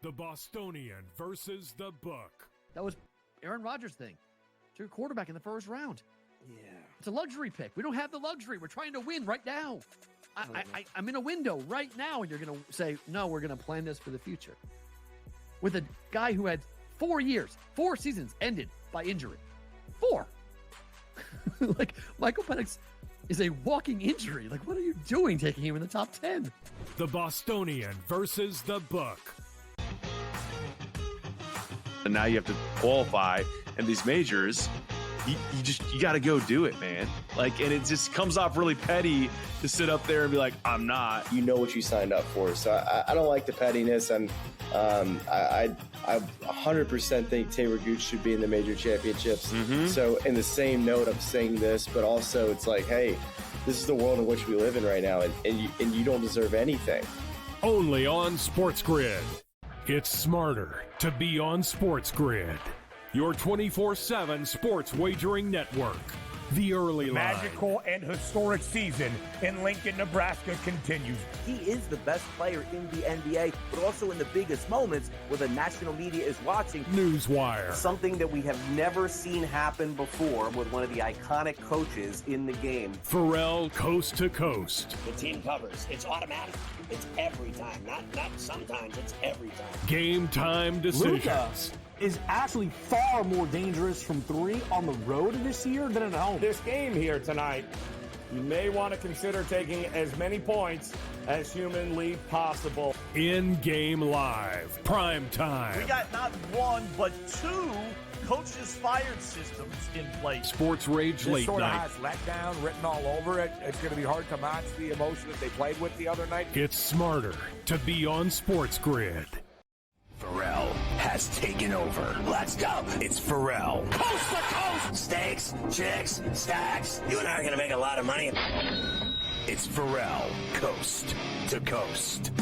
The Bostonian versus the Book. That was Aaron Rodgers' thing. Took a quarterback in the first round. Yeah. It's a luxury pick. We don't have the luxury. We're trying to win right now. I'm in a window right now, and you're going to say, no, we're going to plan this for the future. With a guy who had 4 years, 4 seasons ended by injury. 4. Like, Michael Penix is a walking injury. Like, what are you doing taking him in the top 10? The Bostonian versus the Book. And now you have to qualify in these majors. You got to go do it, man. Like, and it just comes off really petty to sit up there and be like, I'm not. You know what you signed up for. So I don't like the pettiness. And I 100% think Taylor Gooch should be in the major championships. Mm-hmm. So in the same note, I'm saying this, but also it's like, hey, this is the world in which we live in right now, and you don't deserve anything. Only on Sports Grid. It's smarter to be on Sports Grid. Your 24/7 sports wagering network. The Early Line. Magical and historic season in Lincoln, Nebraska continues. He is the best player in the NBA, but also in the biggest moments where the national media is watching. Newswire. Something that we have never seen happen before with one of the iconic coaches in the game. Pharrell Coast to Coast. The team covers. It's automatic. It's every time. Not sometimes. It's every time. Game time decisions. Luka is actually far more dangerous from 3 on the road this year than at home. This game here tonight, you may want to consider taking as many points as humanly possible. In-game live. Prime time. We got not 1, but 2 coaches fired systems in place. Sports Rage This Late sort of Night. has letdown written all over it. It's going to be hard to match the emotion that they played with the other night. It's smarter to be on Sports Grid. Pharrell has taken over. Let's go. It's Pharrell. Coast to coast. Steaks, chicks, stacks. You and I are going to make a lot of money. It's Pharrell. Coast to coast.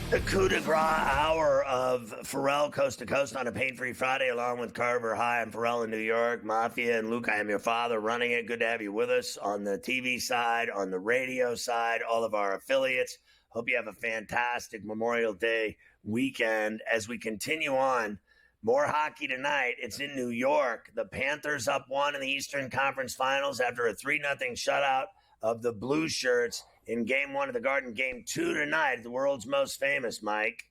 The coup de grace hour of Pharrell Coast to Coast on a pain-free Friday, along with Carver. Hi, I'm Pharrell in New York, Mafia, and Luke, I am your father running it. Good to have you with us on the TV side, on the radio side, all of our affiliates. Hope you have a fantastic Memorial Day weekend. As we continue on, more hockey tonight. It's in New York. The Panthers up 1 in the Eastern Conference Finals after a 3-0 shutout of the Blue Shirts in Game 1 of the Garden. Game 2 tonight, the world's most famous, Mike.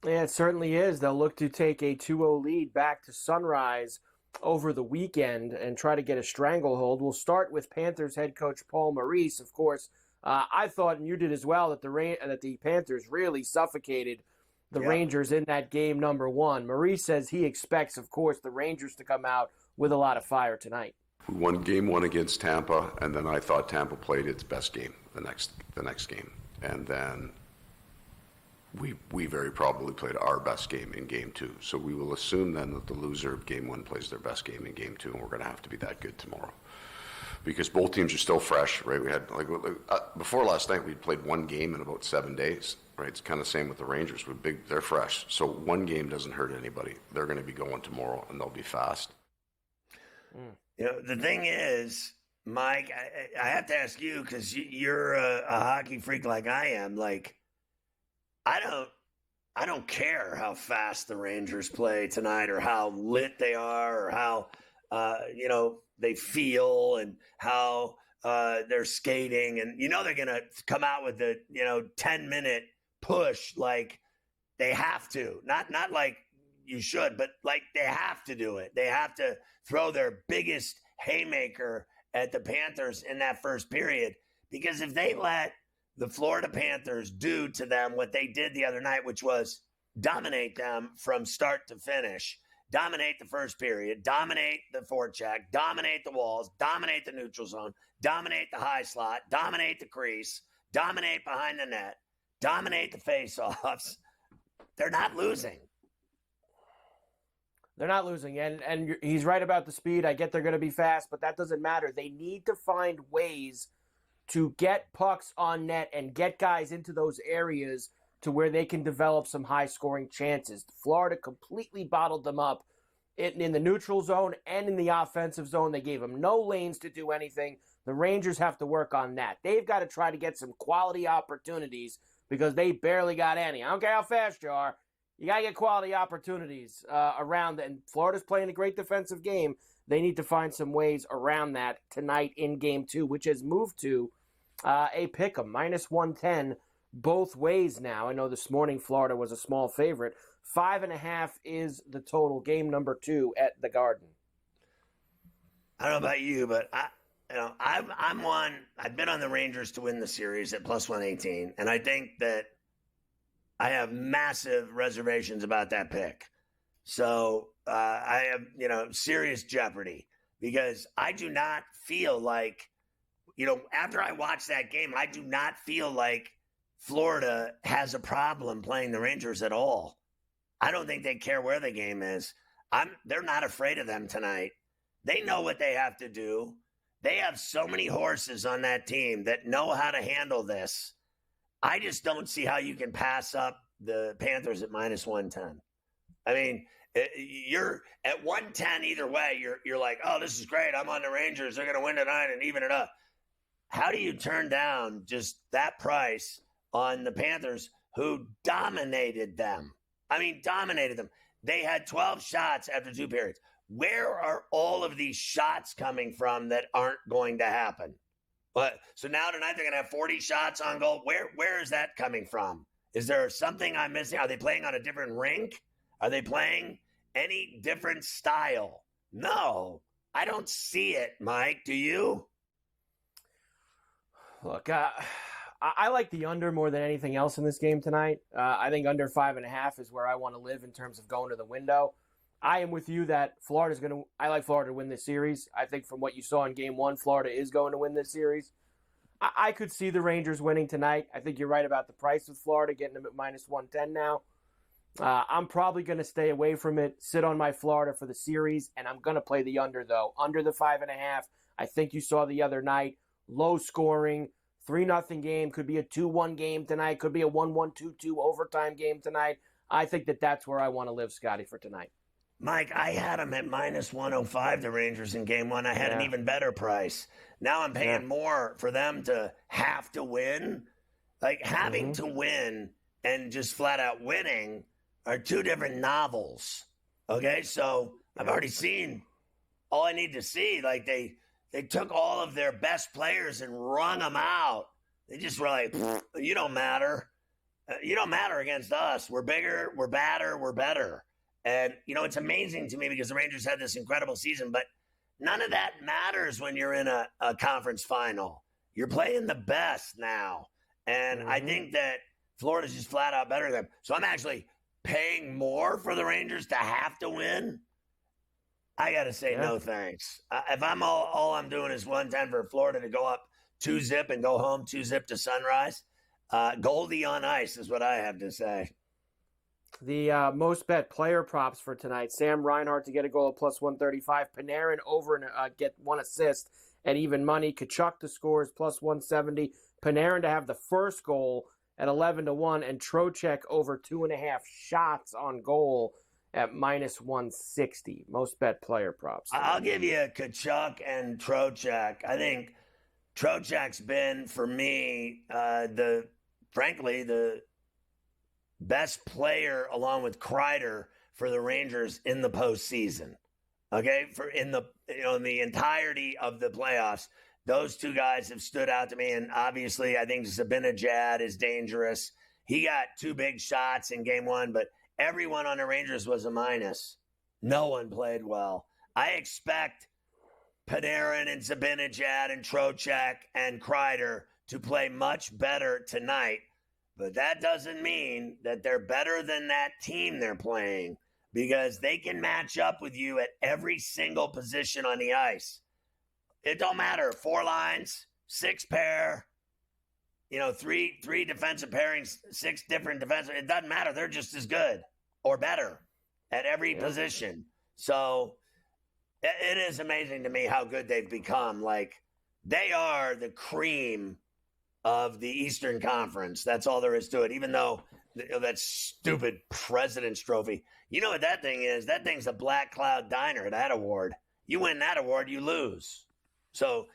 Yeah, it certainly is. They'll look to take a 2-0 lead back to Sunrise over the weekend and try to get a stranglehold. We'll start with Panthers head coach Paul Maurice. Of course, I thought, and you did as well, that the Panthers really suffocated the Rangers in that game number 1. Maurice says he expects, of course, the Rangers to come out with a lot of fire tonight. We won Game 1 against Tampa, and then I thought Tampa played its best game the next game, and then we very probably played our best game in Game 2. So we will assume then that the loser of Game 1 plays their best game in Game 2, and we're going to have to be that good tomorrow, because both teams are still fresh, right? We had before last night we played 1 game in about 7 days, right? It's kind of the same with the Rangers. They're fresh, so 1 game doesn't hurt anybody. They're going to be going tomorrow, and they'll be fast. You know, the thing is, Mike, I have to ask you, because you're a hockey freak like I am. Like, I don't care how fast the Rangers play tonight, or how lit they are, or how they feel, and how they're skating, and they're gonna come out with the 10-minute push, like they have to, not like you should, but like they have to do it. They have to throw their biggest haymaker at the Panthers in that first period, because if they let the Florida Panthers do to them what they did the other night, which was dominate them from start to finish, dominate the first period, dominate the forecheck, dominate the walls, dominate the neutral zone, dominate the high slot, dominate the crease, dominate behind the net, dominate the faceoffs, they're not losing. They're not losing, and he's right about the speed. I get they're going to be fast, but that doesn't matter. They need to find ways to get pucks on net and get guys into those areas to where they can develop some high-scoring chances. Florida completely bottled them up in the neutral zone and in the offensive zone. They gave them no lanes to do anything. The Rangers have to work on that. They've got to try to get some quality opportunities because they barely got any. I don't care how fast you are. You got to get quality opportunities around that. And Florida's playing a great defensive game. They need to find some ways around that tonight in Game 2, which has moved to a pick'em, -110 both ways now. I know this morning Florida was a small favorite. 5.5 is the total. Game number 2 at the Garden. I don't know about you, but I'm one. I've been on the Rangers to win the series at +118, and I think that I have massive reservations about that pick. So I have, serious jeopardy because I do not feel like, after I watch that game, I do not feel like Florida has a problem playing the Rangers at all. I don't think they care where the game is. They're not afraid of them tonight. They know what they have to do. They have so many horses on that team that know how to handle this. I just don't see how you can pass up the Panthers at -110. I mean, you're at 110 either way. You're like, oh, this is great. I'm on the Rangers. They're going to win tonight and even it up. How do you turn down just that price on the Panthers who dominated them? I mean, dominated them. They had 12 shots after 2 periods. Where are all of these shots coming from that aren't going to happen? So now tonight they're going to have 40 shots on goal. Where is that coming from? Is there something I'm missing? Are they playing on a different rink? Are they playing any different style? No, I don't see it, Mike. Do you? Look, I like the under more than anything else in this game tonight. I think under 5.5 is where I want to live in terms of going to the window. I am with you that I like Florida to win this series. I think from what you saw in Game 1, Florida is going to win this series. I could see the Rangers winning tonight. I think you're right about the price with Florida, getting them at -110 now. I'm probably going to stay away from it, sit on my Florida for the series, and I'm going to play the under, though. Under the 5.5. I think you saw the other night. Low scoring, 3-0 game. Could be a 2-1 game tonight. Could be a 1-1, 2-2 overtime game tonight. I think that's where I want to live, Scotty, for tonight. Mike, I had them at -105, the Rangers in Game 1. I had an even better price. Now I'm paying more for them to have to win. Like, having to win and just flat out winning are two different novels. Okay, so I've already seen all I need to see. Like, they took all of their best players and wrung them out. They just were like, you don't matter. You don't matter against us. We're bigger, we're badder, we're better. And, it's amazing to me because the Rangers had this incredible season, but none of that matters when you're in a conference final. You're playing the best now. And I think that Florida's just flat out better than them. So I'm actually paying more for the Rangers to have to win. I got to say no thanks. If I'm all I'm doing is 110 for Florida to go up 2-0 and go home 2-0 to Sunrise, Goldie on ice is what I have to say. The most bet player props for tonight: Sam Reinhart to get a goal at +135, Panarin over and get 1 assist at even money, Tkachuk to score is +170, Panarin to have the first goal at 11-1, and Trocheck over 2.5 shots on goal at -160. Most bet player props. I'll give you Tkachuk and Trocheck. I think Trocheck's been, for me, frankly, the best player along with Kreider for the Rangers in the postseason. Okay, in the entirety of the playoffs, those two guys have stood out to me. And obviously, I think Zibanejad is dangerous. He got 2 big shots in Game 1, but everyone on the Rangers was a minus. No one played well. I expect Panarin and Zibanejad and Trocheck and Kreider to play much better tonight. But that doesn't mean that they're better than that team they're playing, because they can match up with you at every single position on the ice. It don't matter. 4 lines, 6 pair, 3 defensive pairings, 6 different defensive. It doesn't matter. They're just as good or better at every position. So it is amazing to me how good they've become. Like, they are the cream of the Eastern Conference. That's all there is to it. Even though That stupid President's Trophy. You know what that thing is? That thing's a Black Cloud Diner, that award. You win that award, you lose. So,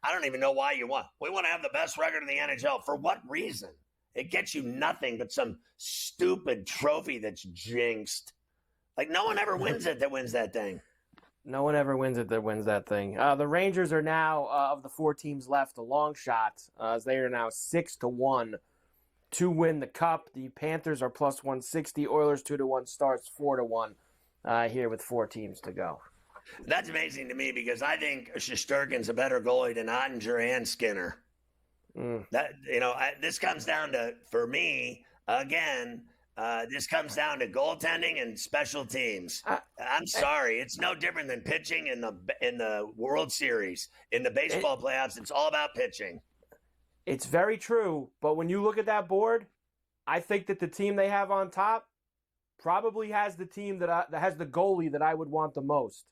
I don't even know why you want. We want to have the best record in the NHL. For what reason? It gets you nothing but some stupid trophy that's jinxed. Like, no one ever wins it that wins that thing. No one ever wins it that wins that thing. The Rangers are now, of the 4 teams left, a long shot, as they are now 6-1 to win the Cup. The Panthers are plus 160, Oilers 2-1, Stars 4-1 here with 4 teams to go. That's amazing to me because I think Shesterkin's a better goalie than Ottinger and Skinner. This comes down to, for me, again, this comes down to goaltending and special teams. I'm sorry, it's no different than pitching in the World Series. In the baseball playoffs, it's all about pitching. It's very true, but when you look at that board, I think that the team they have on top probably has the team that has the goalie that I would want the most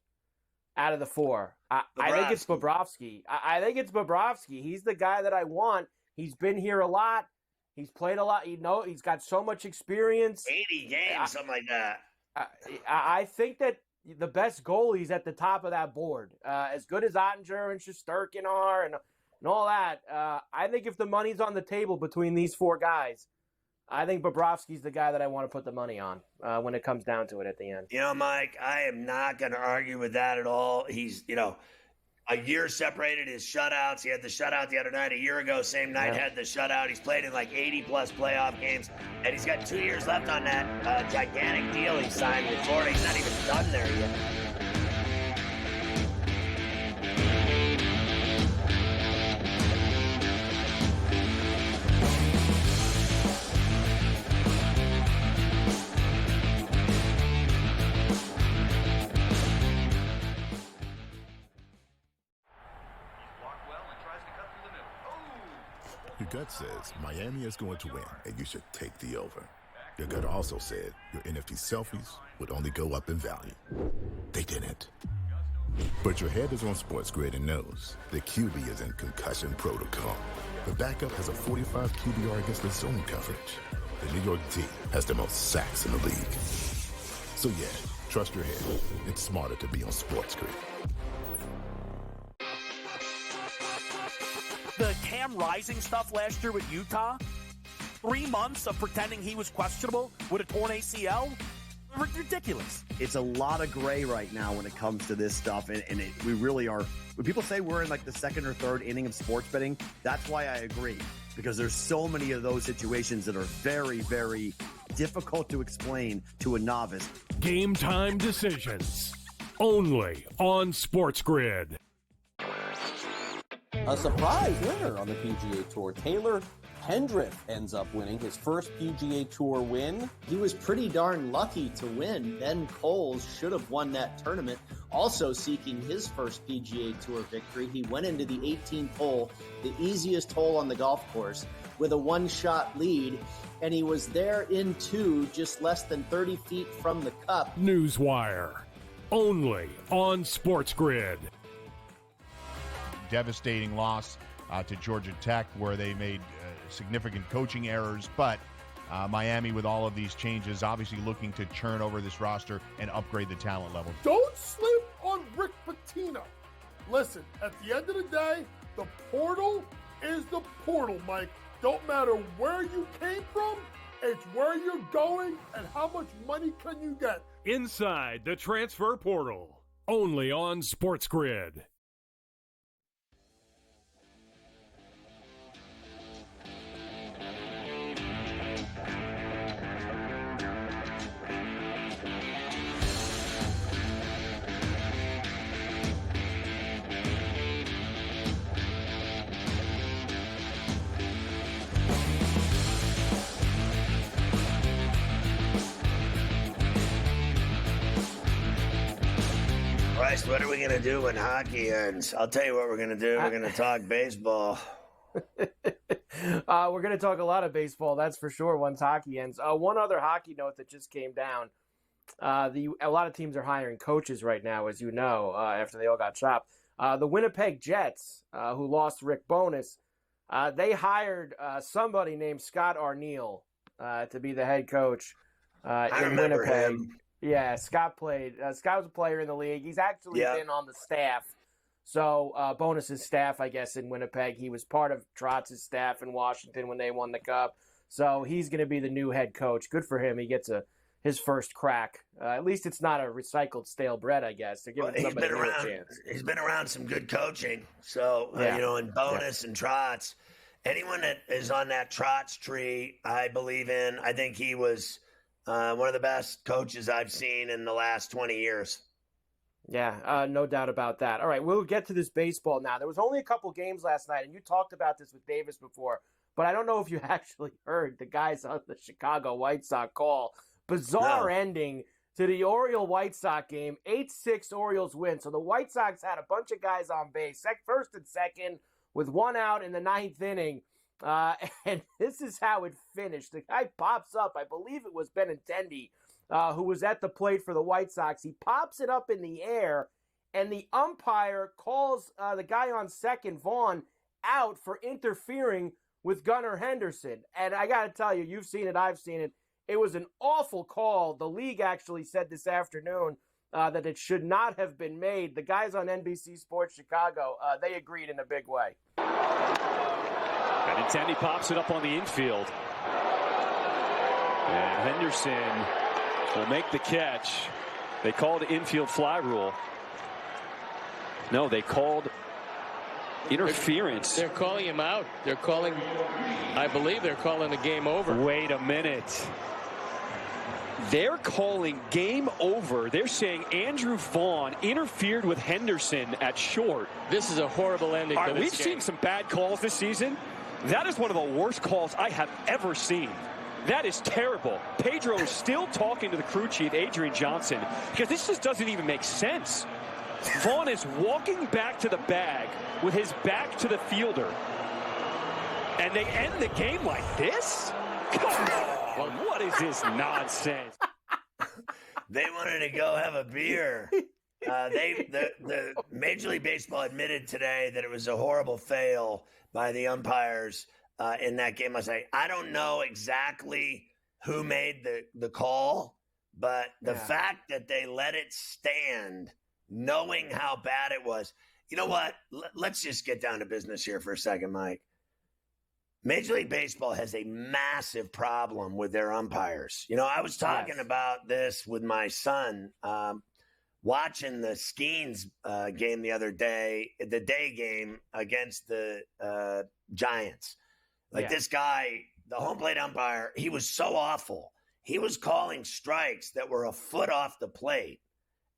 out of the 4. I think it's Bobrovsky. I think it's Bobrovsky. He's the guy that I want. He's been here a lot. He's played a lot. He's got so much experience. 80 games, something like that. I think that the best goalie's at the top of that board. As good as Ottinger and Shesterkin are and all that, I think if the money's on the table between these 4 guys, I think Bobrovsky's the guy that I want to put the money on when it comes down to it at the end. Mike, I am not going to argue with that at all. He's, a year separated his shutouts. He had the shutout the other night. A year ago, same night, had the shutout. He's played in like 80-plus playoff games, and he's got 2 years left on that gigantic deal he signed with Florida. He's not even done there yet. Your gut says Miami is going to win, and you should take the over. Your gut also said your NFT selfies would only go up in value. They didn't. But your head is on SportsGrid and knows the QB is in concussion protocol. The backup has a 45 QBR against the zone coverage. The New York D has the most sacks in the league. So yeah, trust your head. It's smarter to be on SportsGrid. The Cam Rising stuff last year with Utah, 3 months of pretending he was questionable with a torn ACL, ridiculous. It's a lot of gray right now when it comes to this stuff, and we really are. When people say we're in like the 2nd or 3rd inning of sports betting, that's why I agree, because there's so many of those situations that are very, very difficult to explain to a novice. Game time decisions, only on SportsGrid. A surprise winner on the PGA Tour. Taylor Pendrith ends up winning his first PGA Tour win. He was pretty darn lucky to win. Ben Coles should have won that tournament. Also seeking his first PGA Tour victory, he went into the 18th hole, the easiest hole on the golf course, with a one-shot lead, and he was there in 2, just less than 30 feet from the cup. Newswire, only on SportsGrid. Devastating loss to Georgia Tech, where they made significant coaching errors, but Miami, with all of these changes, obviously looking to churn over this roster and upgrade the talent level. Don't sleep on Rick Pitino. Listen, at the end of the day, the portal is the portal, Mike. Don't matter where you came from, it's where you're going and how much money can you get. Inside the transfer portal, only on SportsGrid. Christ, what are we going to do when hockey ends? I'll tell you what we're going to do. We're going to talk baseball. We're going to talk a lot of baseball, that's for sure, once hockey ends. One other hockey note that just came down. A lot of teams are hiring coaches right now, as you know, after they all got chopped. The Winnipeg Jets, who lost Rick Bowness, they hired somebody named Scott Arniel to be the head coach I in remember Winnipeg. him. Yeah, Scott played. Scott was a player in the league. He's actually been on the staff. So Bonus's staff, I guess, in Winnipeg. He was part of Trotz's staff in Washington when they won the Cup. So he's going to be the new head coach. Good for him. He gets his first crack. At least it's not a recycled stale bread, I guess. They're giving somebody new a chance. He's been around some good coaching. So, and Bonus and Trotz. Anyone that is on that Trotz tree, I believe in. I think he was one of the best coaches I've seen in the last 20 years. Yeah, no doubt about that. All right, we'll get to this baseball now. There was only a couple games last night, and you talked about this with Davis before, but I don't know if you actually heard the guys on the Chicago White Sox call. Bizarre ending to the Oriole-White Sox game. 8-6 Orioles win. So the White Sox had a bunch of guys on base, first and second, with one out in the ninth inning. And this is how it finished. The guy pops up. I believe it was Benintendi, who was at the plate for the White Sox. He pops it up in the air, and the umpire calls the guy on second, Vaughn, out for interfering with Gunnar Henderson. And I got to tell you, you've seen it, I've seen it. It was an awful call. The league actually said this afternoon that it should not have been made. The guys on NBC Sports Chicago, they agreed in a big way. Benintendi pops it up on the infield. And Henderson will make the catch. They called infield fly rule. No, they called interference. They're calling him out. I believe they're calling the game over. Wait a minute. They're calling game over. They're saying Andrew Vaughn interfered with Henderson at short. This is a horrible ending to this We've game. seen some bad calls this season. That is one of the worst calls I have ever seen. That is terrible. Pedro is still talking to the crew chief, Adrian Johnson, because this just doesn't even make sense. Vaughn is walking back to the bag with his back to the fielder. And they end the game like this? Come on. What is this nonsense? They wanted to go have a beer. The Major League Baseball admitted today that it was a horrible fail by the umpires in that game last night. I don't know exactly who made the call, but the fact that they let it stand, knowing how bad it was. You know what? Let's just get down to business here for a second, Mike. Major League Baseball has a massive problem with their umpires. You know, I was talking about this with my son, watching the Skeens game the other day, the day game against the Giants. This guy, the home plate umpire, he was so awful. He was calling strikes that were a foot off the plate.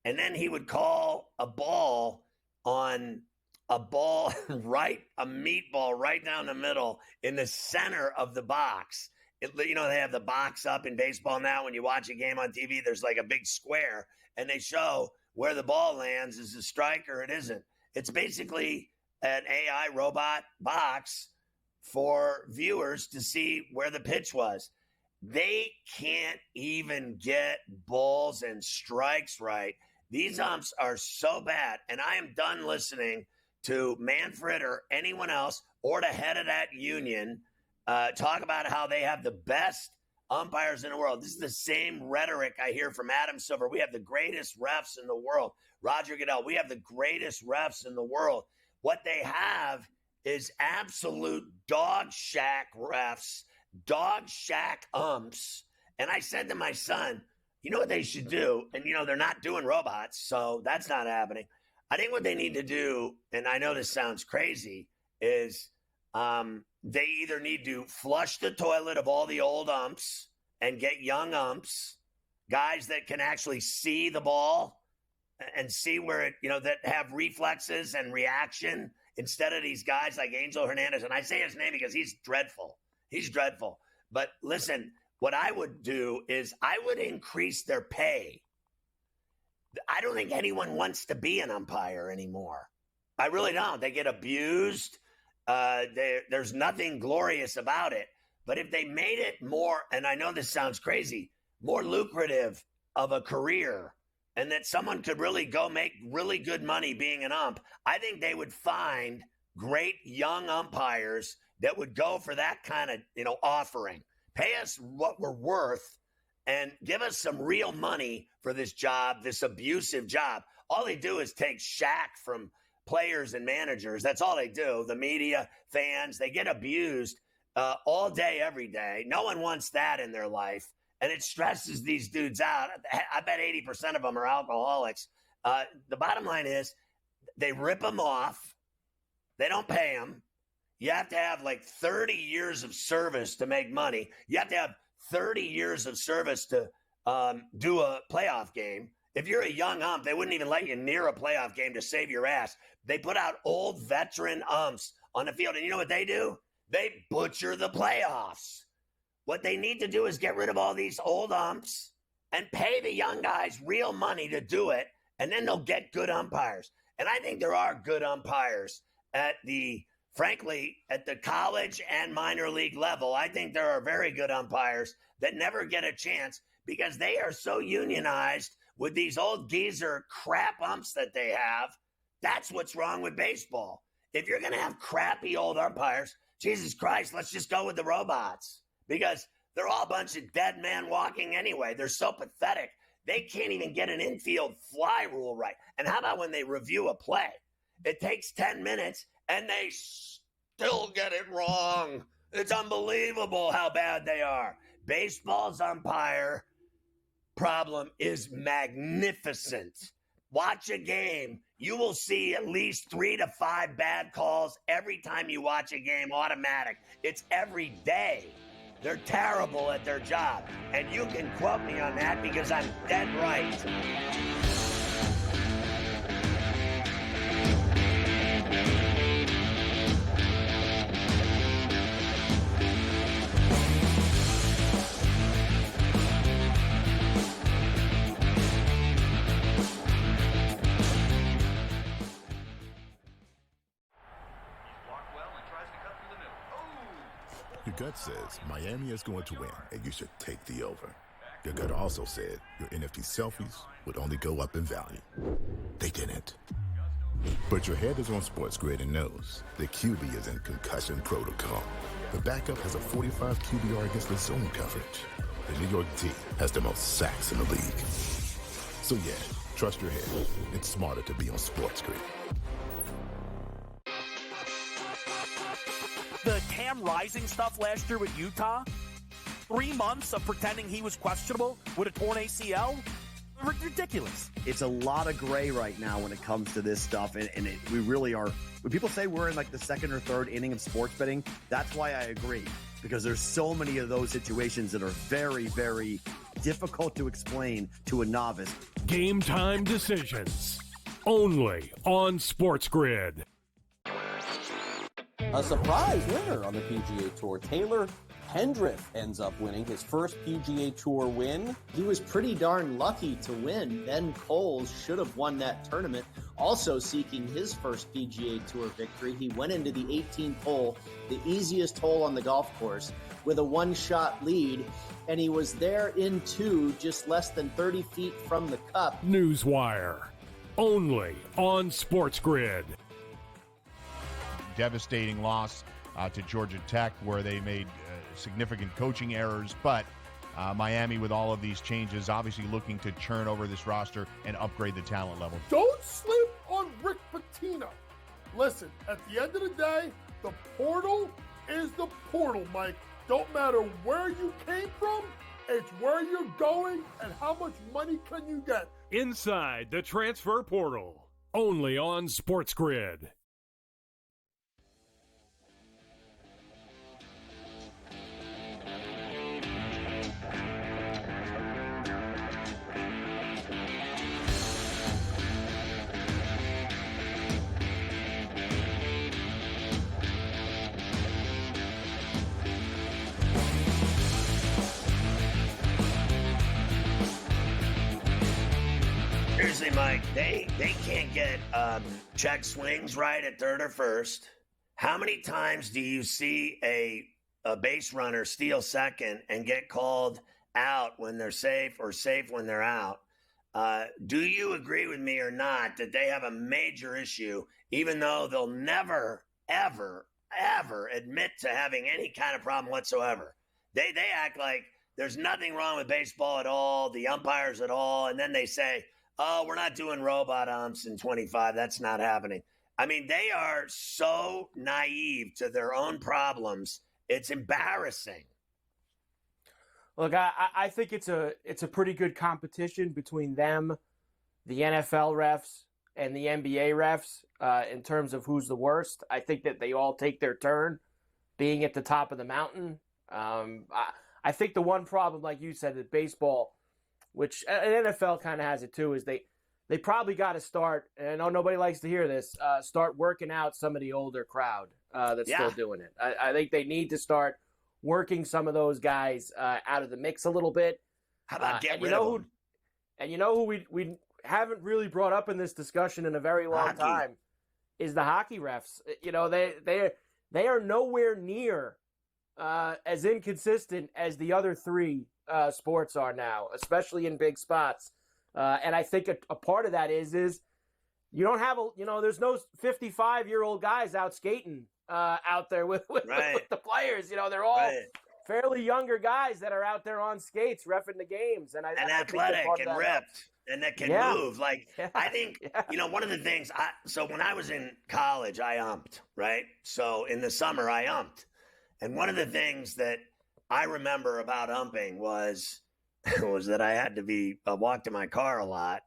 And then he would call a ball on a meatball right down the middle in the center of the box. They have the box up in baseball now. When you watch a game on TV, there's like a big square, and they show where the ball lands is a strike or it isn't. It's basically an AI robot box for viewers to see where the pitch was. They can't even get balls and strikes right. These umps are so bad, and I am done listening to Manfred or anyone else or the head of that union talk about how they have the best umpires in the world. This is the same rhetoric I hear from Adam Silver. We have the greatest refs in the world. Roger Goodell, we have the greatest refs in the world. What they have is absolute dog shack refs, dog shack umps. And I said to my son, you know what they should do? And, they're not doing robots, so that's not happening. I think what they need to do, and I know this sounds crazy, is they either need to flush the toilet of all the old umps and get young umps, guys that can actually see the ball and see where it, that have reflexes and reaction instead of these guys like Angel Hernandez. And I say his name because he's dreadful. He's dreadful. But listen, what I would do is I would increase their pay. I don't think anyone wants to be an umpire anymore. I really don't. They get abused. There's nothing glorious about it. But if they made it more, and I know this sounds crazy, more lucrative of a career, and that someone could really go make really good money being an ump, I think they would find great young umpires that would go for that kind of, offering. Pay us what we're worth and give us some real money for this job, this abusive job. All they do is take shack from players and managers. That's all they do. The media, fans, they get abused all day, every day. No one wants that in their life. And it stresses these dudes out. I bet 80% of them are alcoholics. The bottom line is they rip them off. They don't pay them. You have to have like 30 years of service to make money. You have to have 30 years of service to do a playoff game. If you're a young ump, they wouldn't even let you near a playoff game to save your ass. They put out old veteran umps on the field. And you know what they do? They butcher the playoffs. What they need to do is get rid of all these old umps and pay the young guys real money to do it. And then they'll get good umpires. And I think there are good umpires frankly, at the college and minor league level. I think there are very good umpires that never get a chance because they are so unionized with these old geezer crap umps that they have. That's what's wrong with baseball. If you're going to have crappy old umpires, Jesus Christ, let's just go with the robots because they're all a bunch of dead men walking anyway. They're so pathetic. They can't even get an infield fly rule right. And how about when they review a play? It takes 10 minutes and they still get it wrong. It's unbelievable how bad they are. Baseball's umpire problem is magnificent. Watch a game. You will see at least 3 to 5 bad calls every time you watch a game, automatic. It's every day. They're terrible at their job. And you can quote me on that because I'm dead right. Your gut says Miami is going to win, and you should take the over. Your gut also said your NFT selfies would only go up in value. They didn't. But your head is on SportsGrid and knows the QB is in concussion protocol. The backup has a 45 QBR against the zone coverage. The New York D has the most sacks in the league. So yeah, trust your head. It's smarter to be on SportsGrid. The Cam Rising stuff last year with Utah, 3 months of pretending he was questionable with a torn ACL, ridiculous. It's a lot of gray right now when it comes to this stuff, and we really are. When people say we're in like the second or third inning of sports betting, that's why I agree, because there's so many of those situations that are very, very difficult to explain to a novice. Game time decisions, only on SportsGrid. A surprise winner on the PGA Tour. Taylor Pendrith ends up winning his first PGA Tour win. He was pretty darn lucky to win. Ben Coles should have won that tournament. Also seeking his first PGA Tour victory, he went into the 18th hole, the easiest hole on the golf course, with a one-shot lead, and he was there in 2, just less than 30 feet from the cup. Newswire, only on SportsGrid. Devastating loss to Georgia Tech, where they made significant coaching errors. But Miami, with all of these changes, obviously looking to churn over this roster and upgrade the talent level. Don't sleep on Rick Pitino. Listen, at the end of the day, the portal is the portal, Mike. Don't matter where you came from, it's where you're going and how much money can you get. Inside the transfer portal, only on SportsGrid. Seriously, Mike, they can't get check swings right at third or first. How many times do you see a base runner steal second and get called out when they're safe or safe when they're out? Do you agree with me or not that they have a major issue, even though they'll never, ever, ever admit to having any kind of problem whatsoever? They act like there's nothing wrong with baseball at all, the umpires at all, and then they say, oh, we're not doing robot umps in 25. That's not happening. I mean, they are so naive to their own problems. It's embarrassing. Look, I think it's a pretty good competition between them, the NFL refs, and the NBA refs in terms of who's the worst. I think that they all take their turn being at the top of the mountain. I think the one problem, like you said, that baseball, which an NFL kind of has it too, is they probably got to start, and I know nobody likes to hear this, start working out some of the older crowd that's still doing it. I think they need to start working some of those guys out of the mix a little bit. How about get rid of them? And you know who we haven't really brought up in this discussion in a very long time is the hockey refs. You know, they are nowhere near as inconsistent as the other three sports are now, especially in big spots. And I think a part of that is you don't have there's no 55-year-old guys out skating out there with the players. You know, they're all fairly younger guys that are out there on skates reffing the games, and athletic and ripped. And that can move. I think, one of the things, so when I was in college, I umped, right? So in the summer, I umped. And one of the things that I remember about umping was that I had to walk to my car a lot,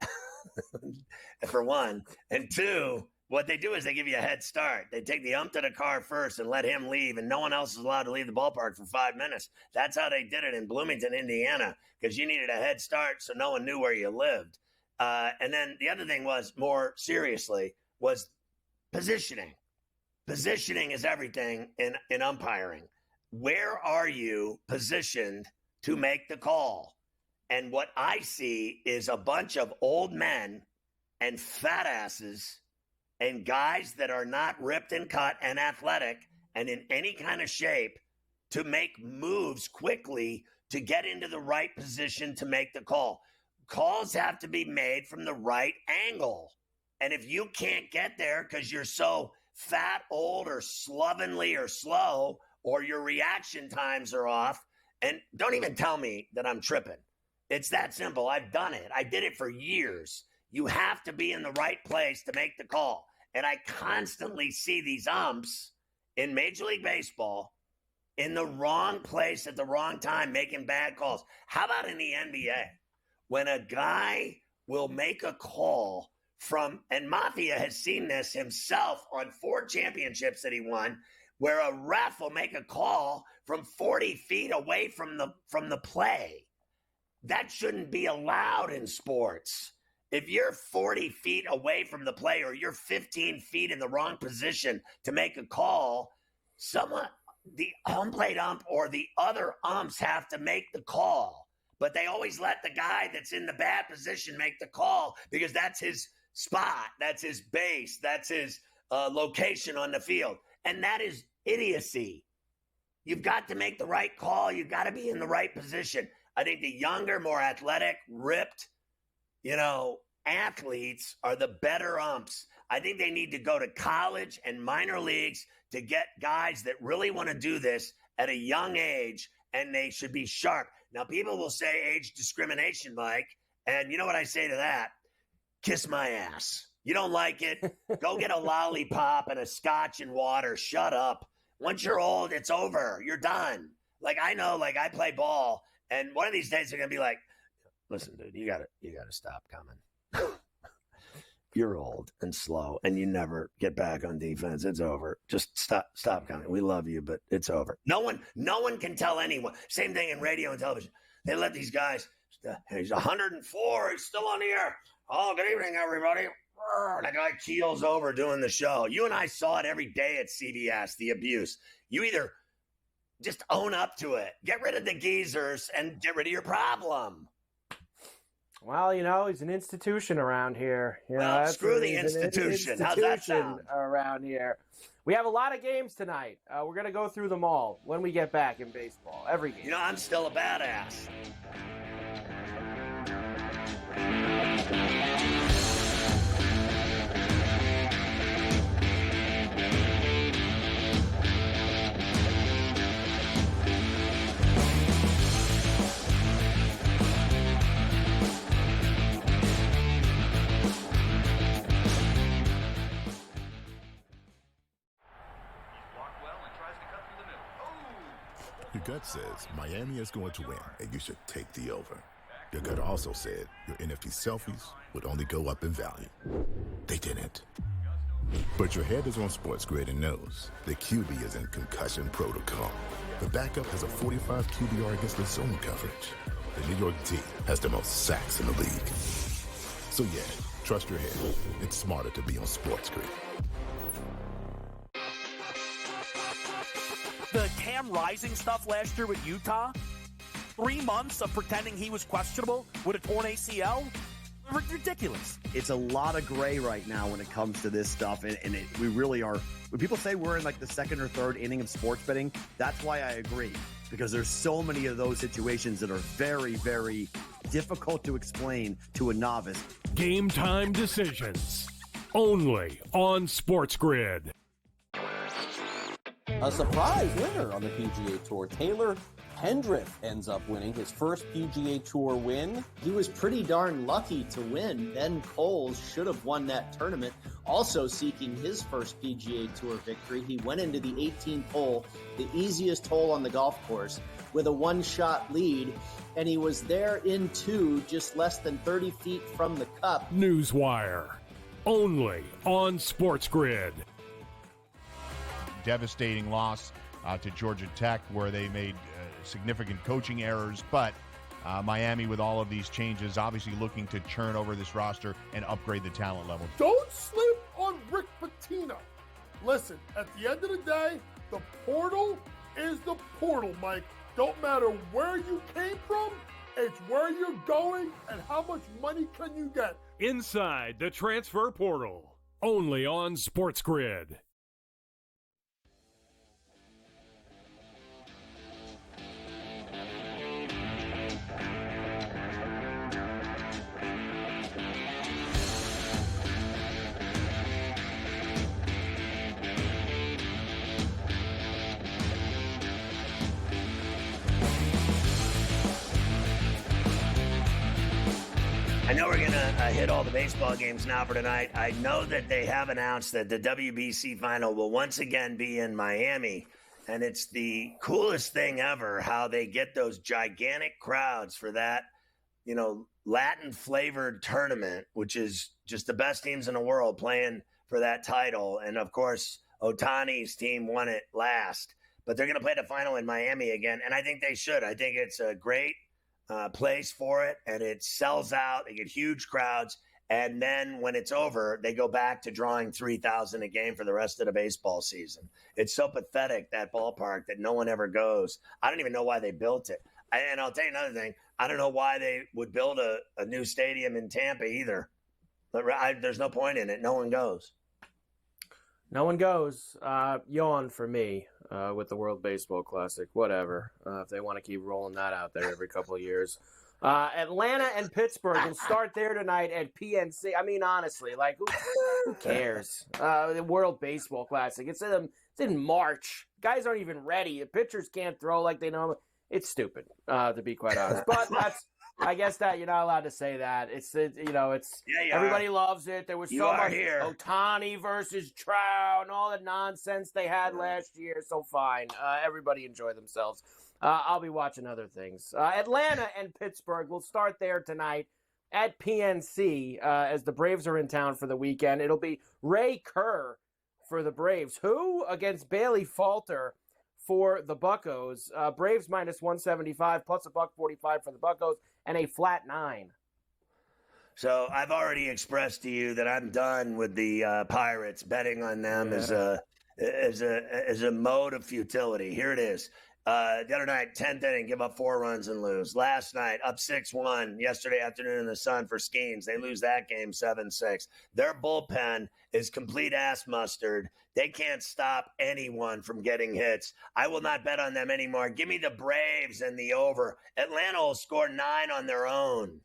for one. And two, what they do is they give you a head start. They take the ump to the car first and let him leave, and no one else is allowed to leave the ballpark for 5 minutes. That's how they did it in Bloomington, Indiana, because you needed a head start so no one knew where you lived. And then the other thing was, more seriously, was positioning. Positioning is everything in umpiring. Where are you positioned to make the call? And what I see is a bunch of old men and fat asses and guys that are not ripped and cut and athletic and in any kind of shape to make moves quickly to get into the right position to make the call. Calls have to be made from the right angle. And if you can't get there because you're so fat, old, or slovenly or slow, or your reaction times are off, and don't even tell me that I'm tripping. It's that simple. I've done it. I did it for years. You have to be in the right place to make the call. And I constantly see these umps in Major League Baseball in the wrong place at the wrong time, making bad calls. How about in the NBA? When a guy will make a call and Mafia has seen this himself on 4 championships that he won, where a ref will make a call from 40 feet away from the play. That shouldn't be allowed in sports. If you're 40 feet away from the play or you're 15 feet in the wrong position to make a call, the home plate ump or the other umps have to make the call. But they always let the guy that's in the bad position make the call because that's his spot, that's his base, that's his location on the field. And that is idiocy. You've got to make the right call. You've got to be in the right position. I think the younger, more athletic, ripped, athletes are the better umps. I think they need to go to college and minor leagues to get guys that really want to do this at a young age, and they should be sharp. Now, people will say age discrimination, Mike, and you know what I say to that? Kiss my ass. You don't like it? Go get a lollipop and a scotch and water. Shut up. Once you're old, it's over. You're done. I know, I play ball, and one of these days they're going to be like, listen, dude, you gotta stop coming. You're old and slow, and you never get back on defense. It's over. Just stop coming. We love you, but it's over. No one can tell anyone. Same thing in radio and television. They let these guys. He's 104. He's still on the air. Oh, good evening, everybody. That guy keels over doing the show. You and I saw it every day at CBS. The abuse. You either just own up to it, get rid of the geezers, and get rid of your problem. Well, he's an institution around here. Screw the institution. How's that sound? Around here. We have a lot of games tonight. We're going to go through them all when we get back in baseball. Every game. I'm still a badass. Your gut says Miami is going to win, and you should take the over. Your gut also said your NFT selfies would only go up in value. They didn't. But your head is on SportsGrid and knows the QB is in concussion protocol. The backup has a 45 QBR against the zone coverage. The New York D has the most sacks in the league. So yeah, trust your head. It's smarter to be on SportsGrid. The Cam Rising stuff last year with Utah, 3 months of pretending he was questionable with a torn ACL, ridiculous. It's a lot of gray right now when it comes to this stuff, and we really are. When people say we're in like the second or third inning of sports betting, that's why I agree, because there's so many of those situations that are very, very difficult to explain to a novice. Game time decisions, only on SportsGrid. A surprise winner on the PGA Tour. Taylor Pendrith ends up winning his first PGA Tour win. He was pretty darn lucky to win. Ben Coles should have won that tournament. Also seeking his first PGA Tour victory, he went into the 18th hole, the easiest hole on the golf course, with a one-shot lead, and he was there in two, just less than 30 feet from the cup. Newswire, only on SportsGrid. Devastating loss to Georgia Tech, where they made significant coaching errors, but Miami, with all of these changes, obviously looking to churn over this roster and upgrade the talent level. Don't sleep on Rick Pitino. Listen, at the end of the day, the portal is the portal, Mike. Don't matter where you came from, it's where you're going and how much money can you get. Inside the transfer portal, only on SportsGrid. I know we're going to hit all the baseball games now for tonight. I know that they have announced that the WBC final will once again be in Miami. And it's the coolest thing ever how they get those gigantic crowds for that, you know, Latin flavored tournament, which is just the best teams in the world playing for that title. And of course, Ohtani's team won it last, but they're going to play the final in Miami again. And I think they should. I think it's a great place for it, and it sells out. They get huge crowds, and then when it's over, they go back to drawing 3,000 a game for the rest of the baseball season. It's so pathetic, that ballpark, that no one ever goes. I don't even know why they built it. And I'll tell you another thing. I don't know why they would build a new stadium in Tampa either. But there's no point in it. No one goes. No one goes. Yawn for me with the World Baseball Classic. Whatever. If they want to keep rolling that out there every couple of years. Atlanta and Pittsburgh will start there tonight at PNC. I mean, honestly, like, who cares? The World Baseball Classic. It's in March. Guys aren't even ready. The pitchers can't throw like they know. It's stupid, to be quite honest. But that's. I guess that you're not allowed to say that. It's everybody loves it. There was so much Ohtani versus Trout and all the nonsense they had last year. So fine, everybody enjoy themselves. I'll be watching other things. Atlanta and Pittsburgh will start there tonight at PNC as the Braves are in town for the weekend. It'll be Ray Kerr for the Braves, who against Bailey Falter for the Buccos. Braves minus 175 plus $1.45 for the Buccos and a flat 9. So I've already expressed to you that I'm done with the Pirates. Betting on them as a mode of futility. Here it is. The other night, 10th inning, give up 4 runs and lose. Last night, up 6-1. Yesterday afternoon in the sun for Skeens. They lose that game 7-6. Their bullpen is complete ass mustard. They can't stop anyone from getting hits. I will not bet on them anymore. Give me the Braves and the over. Atlanta will score 9 on their own.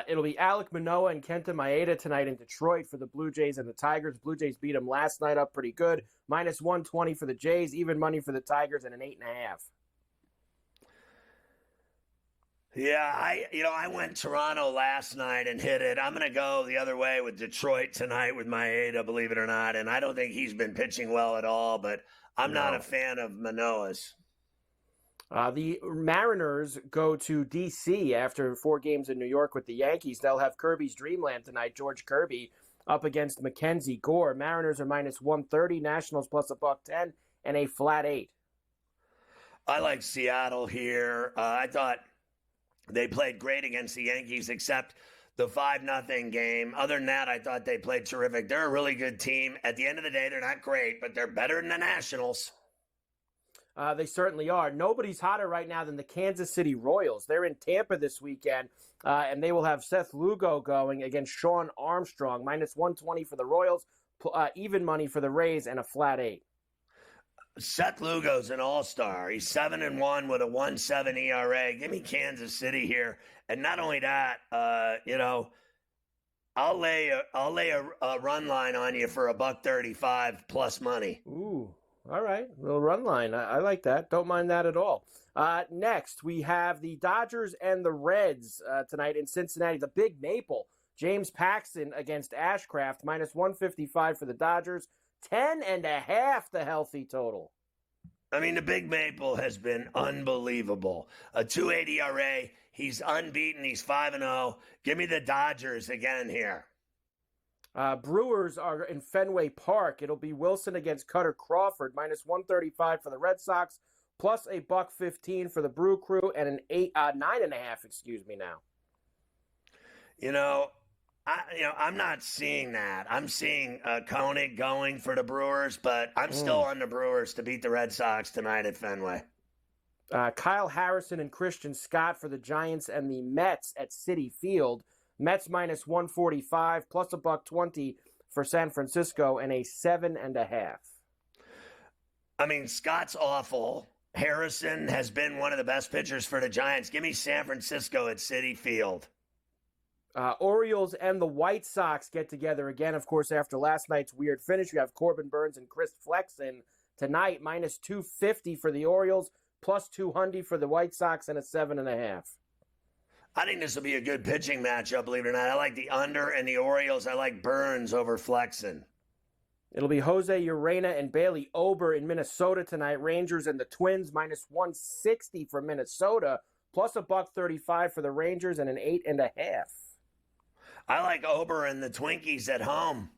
It'll be Alek Manoah and Kenta Maeda tonight in Detroit for the Blue Jays and the Tigers. Blue Jays beat them last night up pretty good. Minus 120 for the Jays, even money for the Tigers, and an 8.5. Yeah, I went Toronto last night and hit it. I'm going to go the other way with Detroit tonight with Maeda, believe it or not. And I don't think he's been pitching well at all, but I'm not a fan of Manoah's. The Mariners go to D.C. after 4 games in New York with the Yankees. They'll have Kirby's Dreamland tonight. George Kirby up against Mackenzie Gore. Mariners are minus 130, Nationals plus $1.10, and a flat 8. I like Seattle here. I thought they played great against the Yankees, except the 5-0 game. Other than that, I thought they played terrific. They're a really good team. At the end of the day, they're not great, but they're better than the Nationals. They certainly are. Nobody's hotter right now than the Kansas City Royals. They're in Tampa this weekend, and they will have Seth Lugo going against Sean Armstrong. Minus 120 for the Royals, even money for the Rays, and a flat 8. Seth Lugo's an all-star. He's 7-1 with a 1.7 ERA. Give me Kansas City here. And not only that, I'll lay a run line on you for $1.35 plus money. Ooh, all right. Little run line. I like that. Don't mind that at all. Next, we have the Dodgers and the Reds tonight in Cincinnati. The Big Maple. James Paxton against Ashcraft. Minus 155 for the Dodgers. 10.5 the healthy total. I mean, the Big Maple has been unbelievable. A 2.8 ERA. He's unbeaten. He's 5-0. Give me the Dodgers again here. Brewers are in Fenway Park. It'll be Wilson against Cutter Crawford. Minus 135 for the Red Sox. Plus a $1.15 for the Brew Crew. And an 9.5, now. I'm not seeing that. I'm seeing Koenig going for the Brewers, but I'm still on the Brewers to beat the Red Sox tonight at Fenway. Kyle Harrison and Christian Scott for the Giants and the Mets at Citi Field. Mets minus 145 plus a $1.20 for San Francisco and a 7.5. I mean, Scott's awful. Harrison has been one of the best pitchers for the Giants. Give me San Francisco at Citi Field. Orioles and the White Sox get together again, of course, after last night's weird finish. We have Corbin Burns and Chris Flexen tonight, minus 250 for the Orioles, plus 200 for the White Sox, and a 7.5. I think this will be a good pitching matchup, believe it or not. I like the under and the Orioles. I like Burns over Flexen. It'll be Jose Urena and Bailey Ober in Minnesota tonight. Rangers and the Twins, minus 160 for Minnesota, plus a $1.35 for the Rangers, and an 8.5. I like Ober and the Twinkies at home.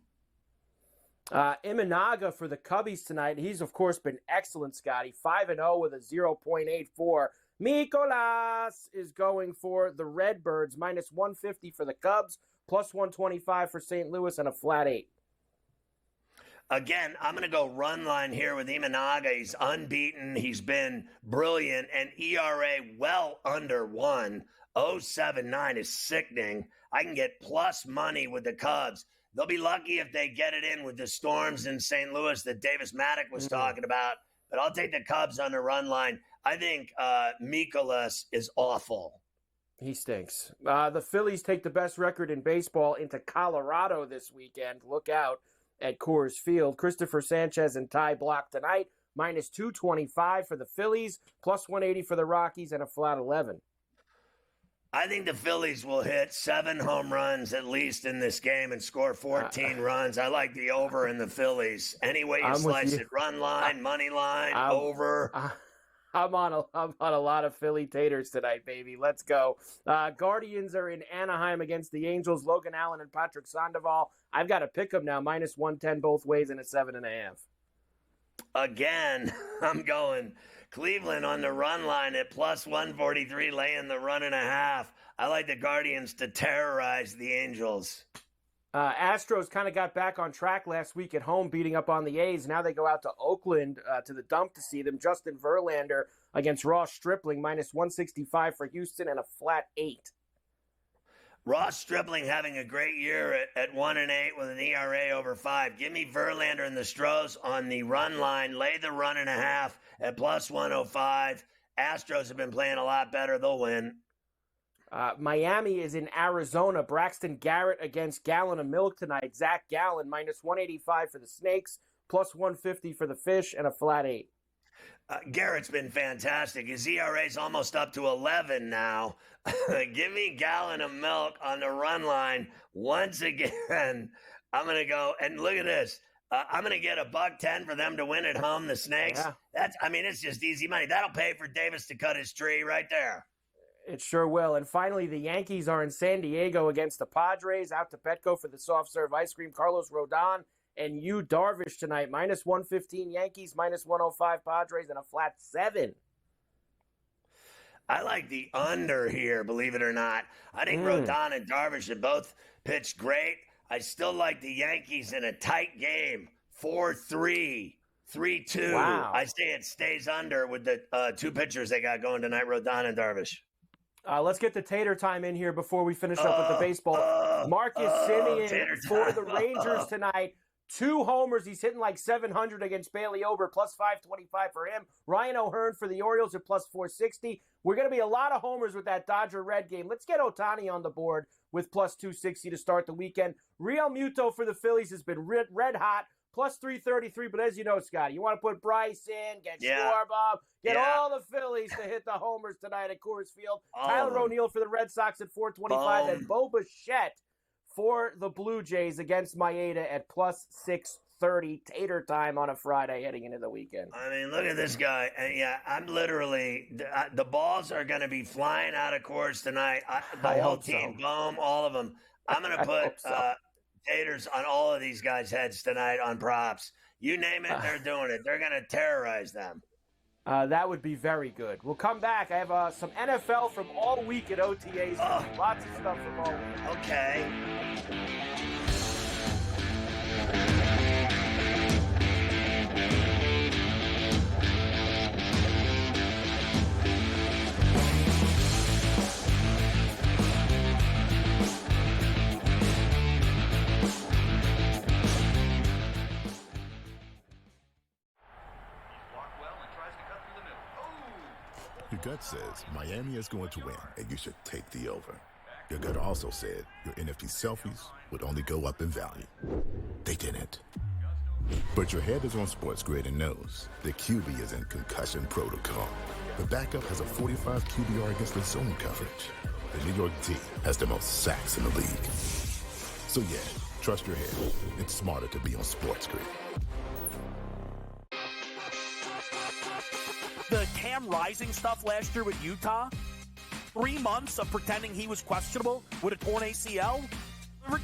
Imanaga for the Cubbies tonight. He's, of course, been excellent, Scotty. 5-0 with a 0.84. Mikolas is going for the Redbirds. Minus 150 for the Cubs. Plus 125 for St. Louis and a flat 8. Again, I'm going to go run line here with Imanaga. He's unbeaten. He's been brilliant. And ERA well under 1. 0.79 is sickening. I can get plus money with the Cubs. They'll be lucky if they get it in with the storms in St. Louis that Davis Maddock was talking about. But I'll take the Cubs on the run line. I think Mikolas is awful. He stinks. The Phillies take the best record in baseball into Colorado this weekend. Look out at Coors Field. Christopher Sanchez and Ty Block tonight. Minus 225 for the Phillies. Plus 180 for the Rockies and a flat 11. I think the Phillies will hit 7 home runs at least in this game and score 14 runs. I like the over in the Phillies. Any way you slice it, run line, money line, over. I'm on a lot of Philly taters tonight, baby. Let's go. Guardians are in Anaheim against the Angels. Logan Allen and Patrick Sandoval. I've got to pick them now. Minus 110 both ways and a 7.5. Again, I'm going Cleveland on the run line at plus 143, laying the 1.5. I like the Guardians to terrorize the Angels. Astros kind of got back on track last week at home, beating up on the A's. Now they go out to Oakland to the dump to see them. Justin Verlander against Ross Stripling, minus 165 for Houston and a flat 8. Ross Stripling having a great year at 1-8 with an ERA over 5. Give me Verlander and the Stros on the run line. Lay the 1.5 at plus 105. Astros have been playing a lot better. They'll win. Miami is in Arizona. Braxton Garrett against Gallon of Milk tonight. Zach Gallen, minus 185 for the Snakes, plus 150 for the Fish, and a flat 8. Garrett's been fantastic. His ERA's almost up to 11 now. Give me Gallon of Milk on the run line. Once again, I'm going to go, and look at this. I'm going to get $1.10 for them to win at home, the Snakes. Yeah. It's just easy money. That'll pay for Davis to cut his tree right there. It sure will. And finally, the Yankees are in San Diego against the Padres. Out to Petco for the soft serve ice cream. Carlos Rodon and Yu Darvish tonight. -115 Yankees, -105 Padres, and a flat 7. I like the under here, believe it or not. I think Rodon and Darvish have both pitched great. I still like the Yankees in a tight game, 4-3, 3-2. Wow. I say it stays under with the two pitchers they got going tonight, Rodon and Darvish. Let's get the tater time in here before we finish up with the baseball. Marcus Semien for the Rangers tonight. 2 homers. He's hitting like 700 against Bailey Ober, +525 for him. Ryan O'Hearn for the Orioles at +460. We're going to be a lot of homers with that Dodger-Red game. Let's get Ohtani on the board with +260 to start the weekend. Real Muto for the Phillies has been red hot, +333. But as you know, Scott, you want to put Bryce in, get Schwarber, get all the Phillies to hit the homers tonight at Coors Field. Tyler O'Neill for the Red Sox at 425, and Bo Bichette for the Blue Jays against Maeda at +630. Tater time on a Friday heading into the weekend. I mean, look at this guy. And I'm literally the balls are going to be flying out of course tonight. The whole team, boom, all of them. I'm going to put taters on all of these guys' heads tonight on props. You name it, they're doing it. They're going to terrorize them. That would be very good. We'll come back. I have some NFL from all week at OTAs. Lots of stuff from all week. Okay. Your gut says Miami is going to win, and you should take the over. Your gut also said your NFT selfies would only go up in value. They didn't. But your head is on SportsGrid and knows the QB is in concussion protocol. The backup has a 45 QBR against the zone coverage. The New York D has the most sacks in the league. So yeah, trust your head. It's smarter to be on SportsGrid. The Cam Rising stuff last year with Utah, 3 months of pretending he was questionable with a torn ACL,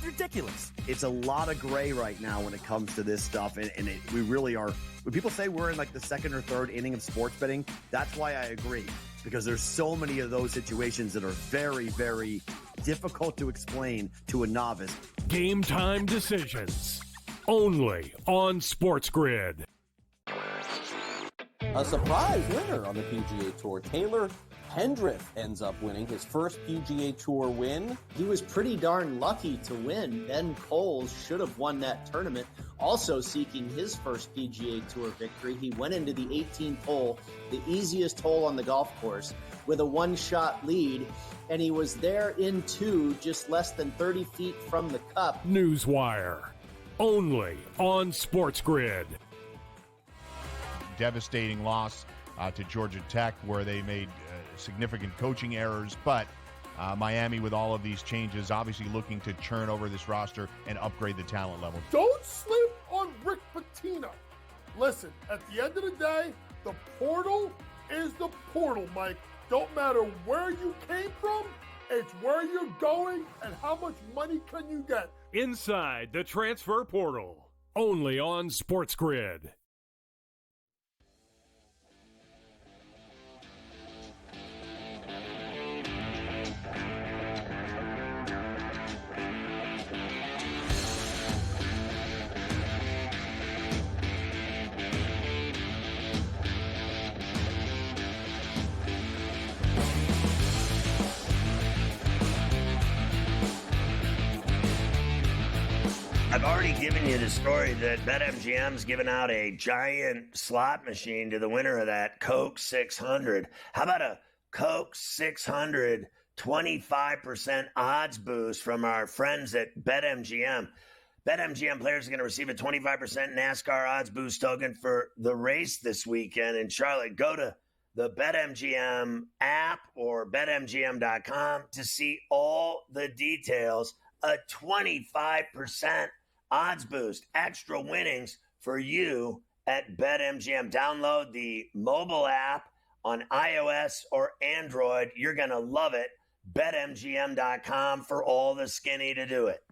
ridiculous. It's a lot of gray right now when it comes to this stuff, and we really are. When people say we're in like the second or third inning of sports betting, that's why I agree, because there's so many of those situations that are very, very difficult to explain to a novice. Game time decisions, only on SportsGrid. A surprise winner on the PGA Tour. Taylor Pendrith ends up winning his first PGA Tour win. He was pretty darn lucky to win. Ben Coles should have won that tournament. Also seeking his first PGA Tour victory, he went into the 18th hole, the easiest hole on the golf course, with a one-shot lead, and he was there in 2, just less than 30 feet from the cup. Newswire, only on SportsGrid. Devastating loss to Georgia Tech, where they made significant coaching errors, but Miami, with all of these changes, obviously looking to churn over this roster and upgrade the talent level. Don't sleep on Rick Pitino. Listen, at the end of the day, the portal is the portal, Mike. Don't matter where you came from, it's where you're going and how much money can you get. Inside the transfer portal, only on SportsGrid. I've already given you the story that BetMGM's given out a giant slot machine to the winner of that Coke 600. How about a Coke 600 25% odds boost from our friends at BetMGM? BetMGM players are going to receive a 25% NASCAR odds boost token for the race this weekend in Charlotte. Go to the BetMGM app or BetMGM.com to see all the details. A 25% odds boost, extra winnings for you at BetMGM. Download the mobile app on iOS or Android. You're going to love it. BetMGM.com for all the skinny to do it.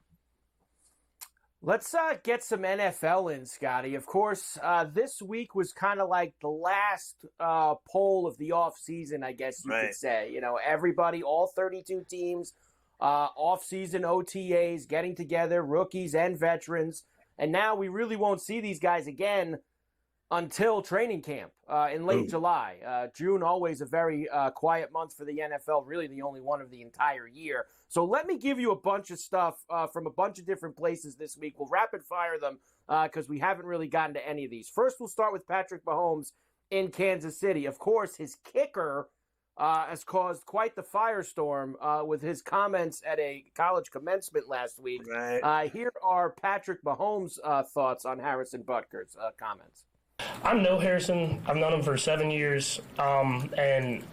Let's get some NFL in, Scotty. Of course, this week was kind of like the last poll of the offseason, I guess you could say. You know, everybody, all 32 teams, offseason OTAs, getting together, rookies and veterans. And now we really won't see these guys again until training camp in late July. June, always a very quiet month for the NFL, really the only one of the entire year. So let me give you a bunch of stuff from a bunch of different places this week. We'll rapid fire them because we haven't really gotten to any of these. First, we'll start with Patrick Mahomes in Kansas City. Of course, his kicker has caused quite the firestorm with his comments at a college commencement last week. Here are Patrick Mahomes' thoughts on Harrison Butker's comments. I know Harrison. I've known him for 7 years, and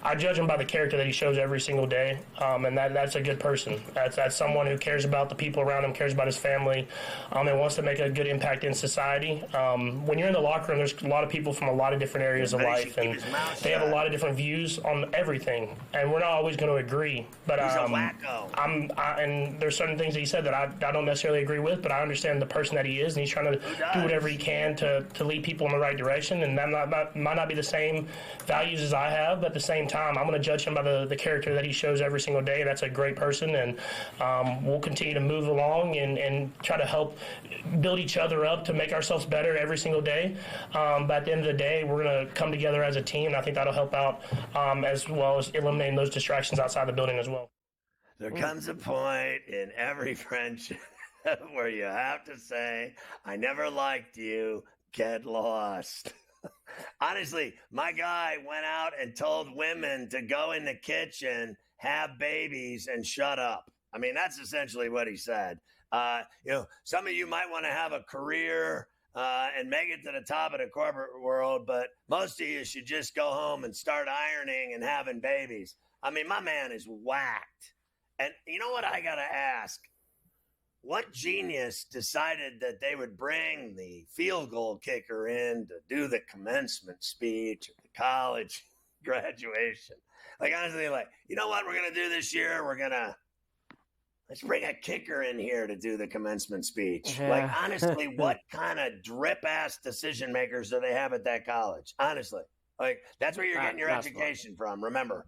I judge him by the character that he shows every single day, and that's a good person. That's someone who cares about the people around him, cares about his family, and wants to make a good impact in society. When you're in the locker room, there's a lot of people from a lot of different areas of life, and they have a lot of different views on everything, and we're not always going to agree. But he's a wacko. And there's certain things that he said that I don't necessarily agree with, but I understand the person that he is, and he's trying to do whatever he can to lead people in the right direction, and that might not be the same values as I have, but at the same time, I'm going to judge him by the character that he shows every single day. That's a great person, and we'll continue to move along and try to help build each other up to make ourselves better every single day. But at the end of the day, we're going to come together as a team, and I think that'll help out as well as eliminating those distractions outside the building as well. There comes a point in every friendship where you have to say, I never liked you. Get lost. Honestly, my guy went out and told women to go in the kitchen, have babies, and shut up. I mean, that's essentially what he said. Some of you might want to have a career and make it to the top of the corporate world, but most of you should just go home and start ironing and having babies. I mean, my man is whacked. And you know what I got to ask? What genius decided that they would bring the field goal kicker in to do the commencement speech at the college graduation? Like, honestly, you know what we're going to do this year? Let's bring a kicker in here to do the commencement speech. Yeah. Like, honestly, what kind of drip-ass decision makers do they have at that college? Honestly. Like, that's where you're getting your education from, remember.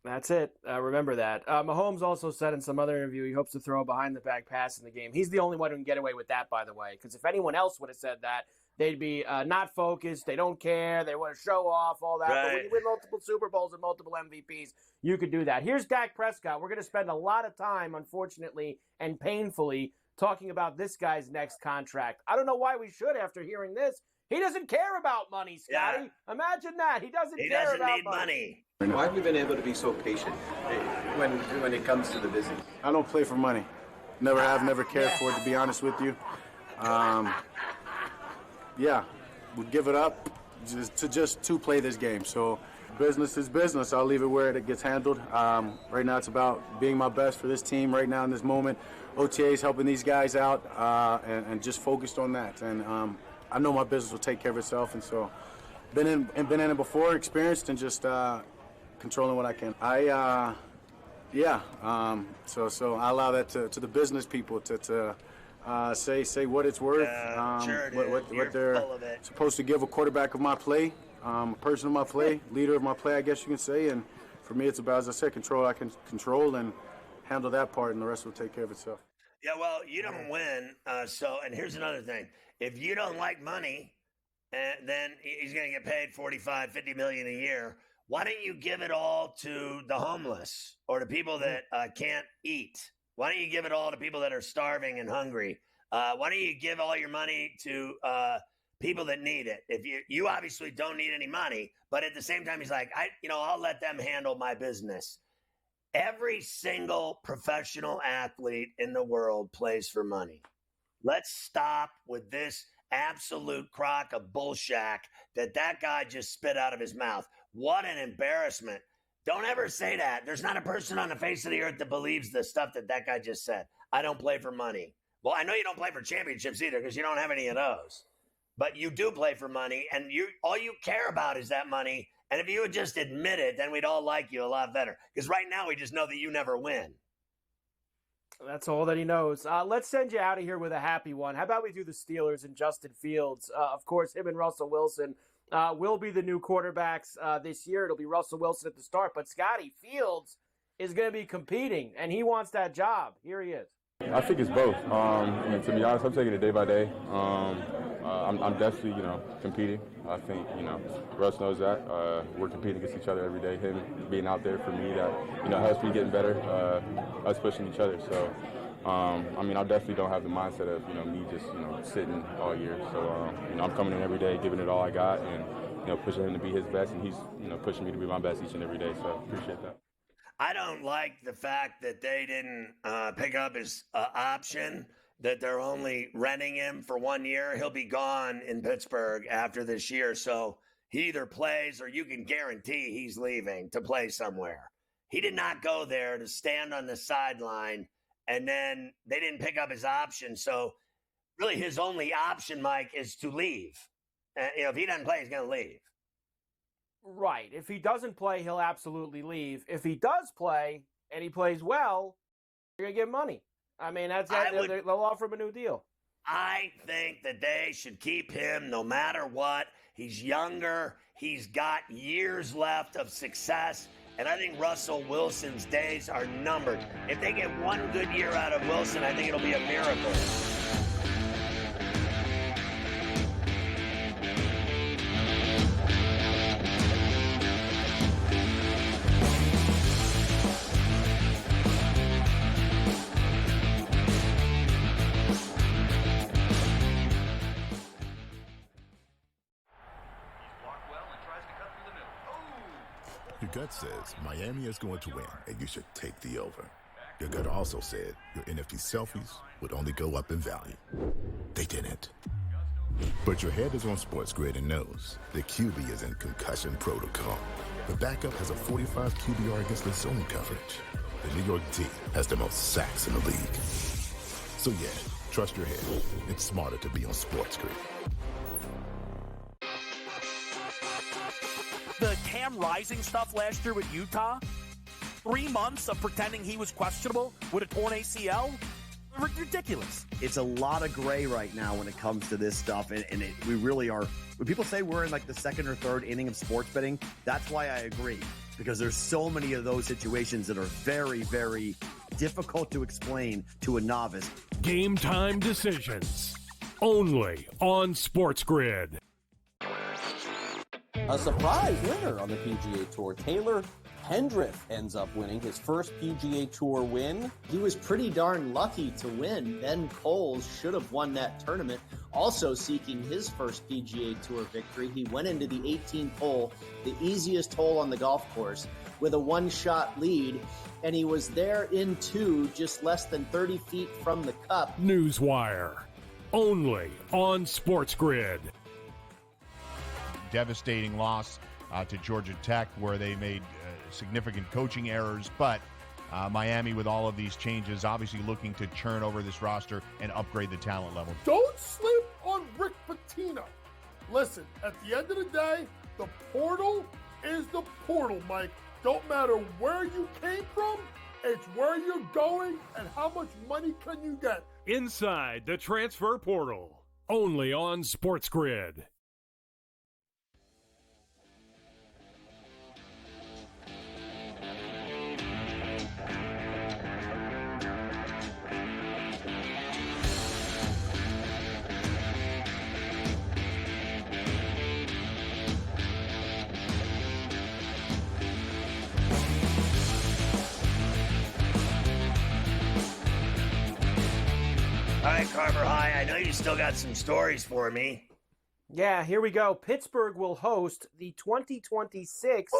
That's it. Remember that. Mahomes also said in some other interview he hopes to throw a behind-the-back pass in the game. He's the only one who can get away with that, by the way, because if anyone else would have said that, they'd be not focused, they don't care, they want to show off, all that. But when you win multiple Super Bowls and multiple MVPs, you could do that. Here's Dak Prescott. We're going to spend a lot of time, unfortunately and painfully, talking about this guy's next contract. I don't know why we should after hearing this. He doesn't care about money, Scotty. Yeah. Imagine that. He doesn't care about money. Why have you been able to be so patient when it comes to the business? I don't play for money. Never have, never cared for it, to be honest with you. We give it up just to play this game. So business is business. I'll leave it where it gets handled. Right now it's about being my best for this team right now in this moment. OTA's helping these guys out and just focused on that. And I know my business will take care of itself. And so been in it before, experienced, and just controlling what I can. So I allow that to the business people to say what it's worth, what they're supposed to give a quarterback of my play, a person of my play, leader of my play, I guess you can say. And for me, it's about, as I said, control. I can control and handle that part, and the rest will take care of itself. Yeah, well, you don't win. And here's another thing. If you don't like money, then he's going to get paid $45, $50 million a year. Why don't you give it all to the homeless or to people that can't eat? Why don't you give it all to people that are starving and hungry? Why don't you give all your money to people that need it? If you obviously don't need any money, but at the same time, he's like, I'll let them handle my business. Every single professional athlete in the world plays for money. Let's stop with this absolute crock of bullshack that guy just spit out of his mouth. What an embarrassment. Don't ever say that. There's not a person on the face of the earth that believes the stuff that guy just said. I don't play for money. Well, I know you don't play for championships either because you don't have any of those. But you do play for money, and all you care about is that money. And if you would just admit it, then we'd all like you a lot better. Because right now we just know that you never win. That's all that he knows. Let's send you out of here with a happy one. How about we do the Steelers and Justin Fields? Of course, him and Russell Wilson will be the new quarterbacks this year. It'll be Russell Wilson at the start. But Scotty Fields is going to be competing, and he wants that job. Here he is. I think it's both. To be honest, I'm taking it day by day. I'm definitely, competing. I think, Russ knows that. We're competing against each other every day. Him being out there for me, that, helps me getting better. Us pushing each other. So, I definitely don't have the mindset of, me just, sitting all year. So, I'm coming in every day, giving it all I got, and, pushing him to be his best, and he's, pushing me to be my best each and every day. So, appreciate that. I don't like the fact that they didn't pick up his option, that they're only renting him for 1 year. He'll be gone in Pittsburgh after this year. So he either plays or you can guarantee he's leaving to play somewhere. He did not go there to stand on the sideline, and then they didn't pick up his option. So really his only option, Mike, is to leave. If he doesn't play, he's going to leave. Right. If he doesn't play, he'll absolutely leave. If he does play and he plays well, you're going to give money. They'll offer him a new deal. I think that they should keep him no matter what. He's younger. He's got years left of success. And I think Russell Wilson's days are numbered. If they get one good year out of Wilson, I think it'll be a miracle. Your gut says Miami is going to win, and you should take the over. Your gut also said your NFT selfies would only go up in value. They didn't. But your head is on SportsGrid and knows the QB is in concussion protocol. The backup has a 45 QBR against the zone coverage. The New York D has the most sacks in the league. So yeah, trust your head. It's smarter to be on SportsGrid. The Cam Rising stuff last year with Utah, 3 months of pretending he was questionable with a torn ACL, ridiculous. It's a lot of gray right now when it comes to this stuff, and we really are. When people say we're in like the second or third inning of sports betting, that's why I agree, because there's so many of those situations that are very, very difficult to explain to a novice. Game time decisions, only on SportsGrid. A surprise winner on the PGA Tour. Taylor Pendrith ends up winning his first PGA Tour win. He was pretty darn lucky to win. Ben Coles should have won that tournament. Also seeking his first PGA Tour victory, he went into the 18th hole, the easiest hole on the golf course, with a one-shot lead, and he was there in two, just less than 30 feet from the cup. Newswire, only on SportsGrid. Devastating loss to Georgia Tech, where they made significant coaching errors, but Miami, with all of these changes, obviously looking to churn over this roster and upgrade the talent level. Don't sleep on Rick Pitino. Listen, at the end of the day, the portal is the portal, Mike. Don't matter where you came from, it's where you're going and how much money can you get. Inside the transfer portal, only on SportsGrid. All right, Carver High, I know you still got some stories for me. Yeah, here we go. Pittsburgh will host the 2026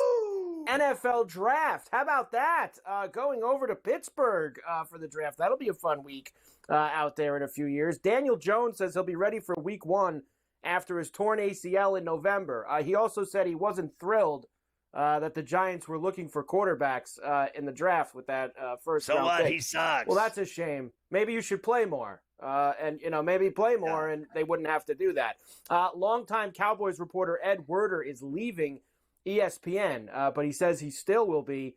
NFL Draft. How about that? Going over to Pittsburgh for the draft. That'll be a fun week out there in a few years. Daniel Jones says he'll be ready for week one after his torn ACL in November. He also said he wasn't thrilled that the Giants were looking for quarterbacks in the draft with that first round So what? pick. He sucks. Well, that's a shame. Maybe you should play more. and maybe play more, and they wouldn't have to do that. Longtime Cowboys reporter Ed Werder is leaving ESPN, but he says he still will be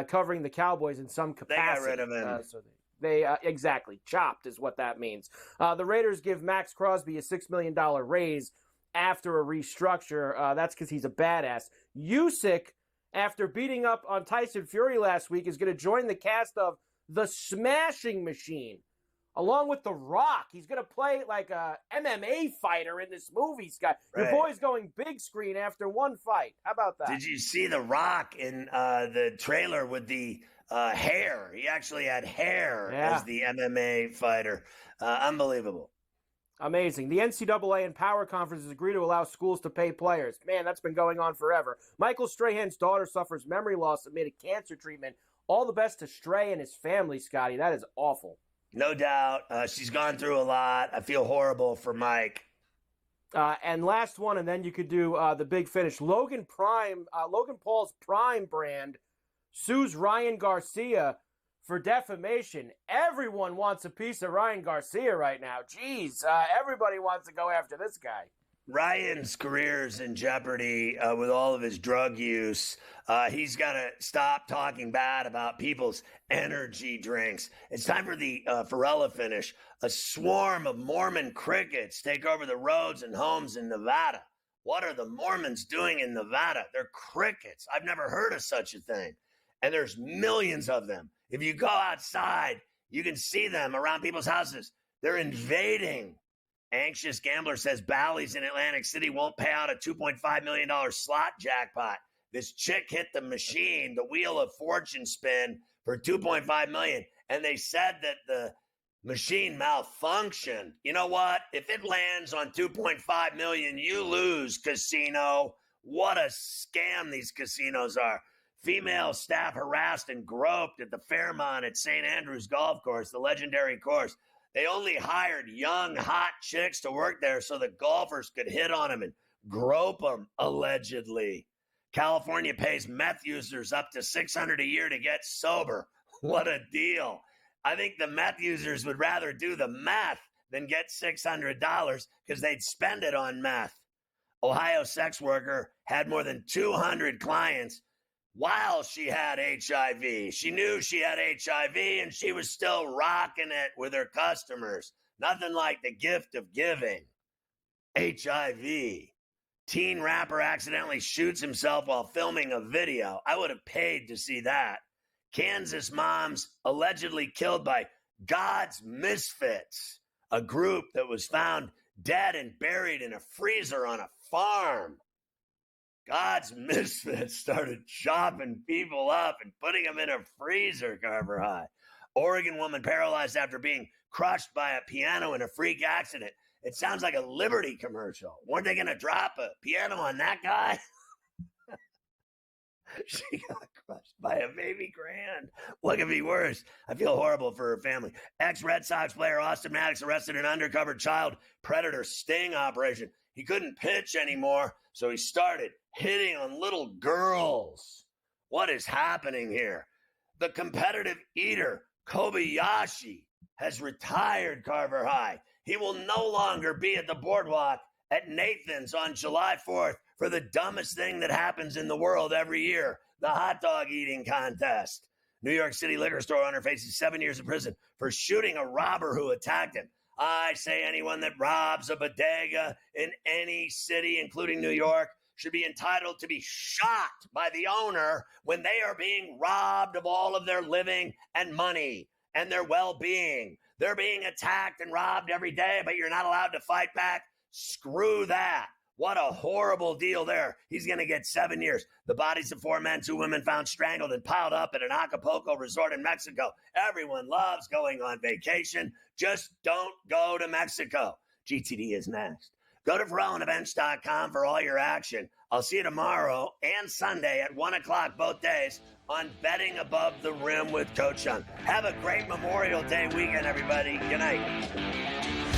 covering the Cowboys in some capacity. They got rid of him. They exactly chopped is what that means. The Raiders give Max Crosby a $6 million raise after a restructure. That's because he's a badass. Usyk, after beating up on Tyson Fury last week, is going to join the cast of The Smashing Machine, along with The Rock. He's going to play like a MMA fighter in this movie, Scott. Your boy's going big screen after one fight. How about that? Did you see The Rock in the trailer with the hair? He actually had hair as the MMA fighter. Unbelievable. Amazing. The NCAA and Power Conferences agree to allow schools to pay players. Man, that's been going on forever. Michael Strahan's daughter suffers memory loss amid a cancer treatment. All the best to Stray and his family, Scotty. That is awful. No doubt. She's gone through a lot. I feel horrible for Mike. And last one, and then you could do the big finish. Logan Paul's Prime brand sues Ryan Garcia for defamation. Everyone wants a piece of Ryan Garcia right now. Jeez, everybody wants to go after this guy. Ryan's career's in jeopardy with all of his drug use. He's got to stop talking bad about people's energy drinks. It's time for the Ferrella finish. A swarm of Mormon crickets take over the roads and homes in Nevada. What are the Mormons doing in Nevada? They're crickets. I've never heard of such a thing. And there's millions of them. If you go outside, you can see them around people's houses. They're invading. Anxious Gambler says Bally's in Atlantic City won't pay out a $2.5 million slot jackpot. This chick hit the machine, the Wheel of Fortune spin, for $2.5 million. And they said that the machine malfunctioned. You know what? If it lands on $2.5 million, you lose, casino. What a scam these casinos are. Female staff harassed and groped at the Fairmont at St. Andrews Golf Course, the legendary course. They only hired young, hot chicks to work there so the golfers could hit on them and grope them, allegedly. California pays meth users up to $600 a year to get sober. What a deal. I think the meth users would rather do the meth than get $600 because they'd spend it on meth. Ohio sex worker had more than 200 clients while she had HIV. She knew she had HIV and she was still rocking it with her customers. Nothing like the gift of giving. HIV. Teen rapper accidentally shoots himself while filming a video. I would have paid to see that. Kansas moms allegedly killed by God's Misfits, a group that was found dead and buried in a freezer on a farm. God's Misfits started chopping people up and putting them in a freezer, Carver High. Oregon woman paralyzed after being crushed by a piano in a freak accident. It sounds like a Liberty commercial. Weren't they going to drop a piano on that guy? She got crushed by a baby grand. What could be worse? I feel horrible for her family. Ex-Red Sox player Austin Maddox arrested an undercover child predator sting operation. He couldn't pitch anymore, so he started hitting on little girls. What is happening here? The competitive eater, Kobayashi, has retired, Carver High. He will no longer be at the boardwalk at Nathan's on July 4th for the dumbest thing that happens in the world every year, the hot dog eating contest. New York City liquor store owner faces 7 years in prison for shooting a robber who attacked him. I say anyone that robs a bodega in any city, including New York, should be entitled to be shot by the owner when they are being robbed of all of their living and money and their well-being. They're being attacked and robbed every day, but you're not allowed to fight back. Screw that. What a horrible deal there. He's going to get 7 years. The bodies of 4 men, 2 women found strangled and piled up at an Acapulco resort in Mexico. Everyone loves going on vacation. Just don't go to Mexico. GTD is next. Go to FerrellAndEvents.com for all your action. I'll see you tomorrow and Sunday at 1 o'clock both days on Betting Above the Rim with Coach Young. Have a great Memorial Day weekend, everybody. Good night.